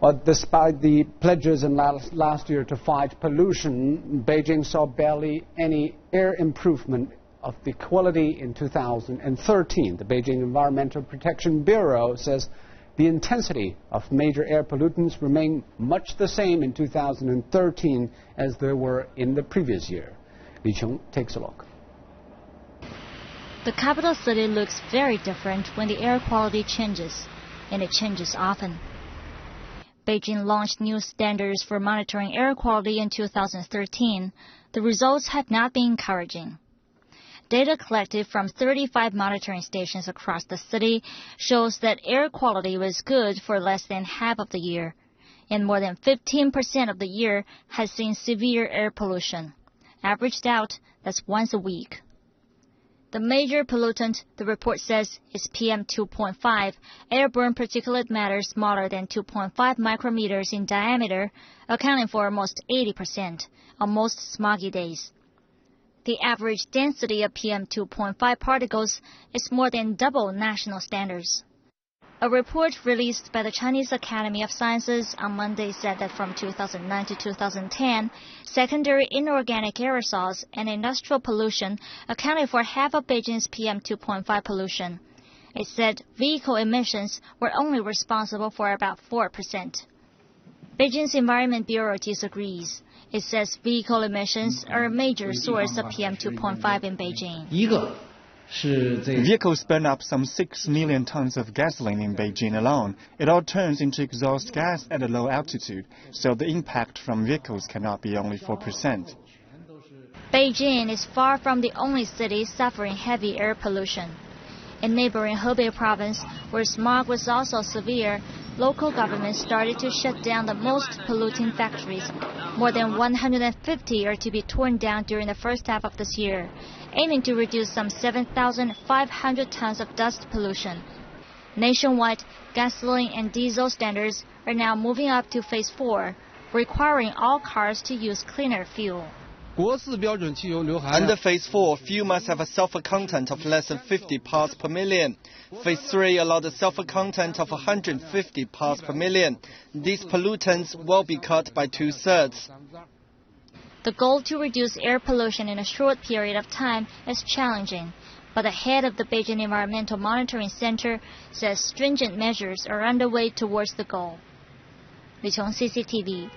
Well, despite the pledges in last year to fight pollution, Beijing saw barely any air improvement of the quality in 2013. The Beijing Environmental Protection Bureau says the intensity of major air pollutants remained much the same in 2013 as they were in the previous year. Li Qiong takes a look. The capital city looks very different when the air quality changes, and it changes often. Beijing launched new standards for monitoring air quality in 2013. The results have not been encouraging. Data collected from 35 monitoring stations across the city shows that air quality was good for less than half of the year, and more than 15% of the year has seen severe air pollution. Averaged out, that's once a week. The major pollutant, the report says, is PM2.5, airborne particulate matter smaller than 2.5 micrometers in diameter, accounting for almost 80% on most smoggy days. The average density of PM2.5 particles is more than double national standards. A report released by the Chinese Academy of Sciences on Monday said that from 2009 to 2010, secondary inorganic aerosols and industrial pollution accounted for half of Beijing's PM2.5 pollution. It said vehicle emissions were only responsible for about 4%. Beijing's Environment Bureau disagrees. It says vehicle emissions are a major source of PM2.5 in Beijing. Vehicles burn up some 6 million tons of gasoline in Beijing alone. It all turns into exhaust gas at a low altitude, so the impact from vehicles cannot be only 4%. Beijing is far from the only city suffering heavy air pollution. In neighboring Hebei province, where smog was also severe, local governments started to shut down the most polluting factories. More than 150 are to be torn down during the first half of this year, aiming to reduce some 7,500 tons of dust pollution. Nationwide, gasoline and diesel standards are now moving up to Phase 4, requiring all cars to use cleaner fuel. Under Phase 4, fuel must have a sulfur content of less than 50 parts per million. Phase 3 allowed a sulfur content of 150 parts per million. These pollutants will be cut by 2/3. The goal to reduce air pollution in a short period of time is challenging, but the head of the Beijing Environmental Monitoring Center says stringent measures are underway towards the goal. Li Qiong, CCTV.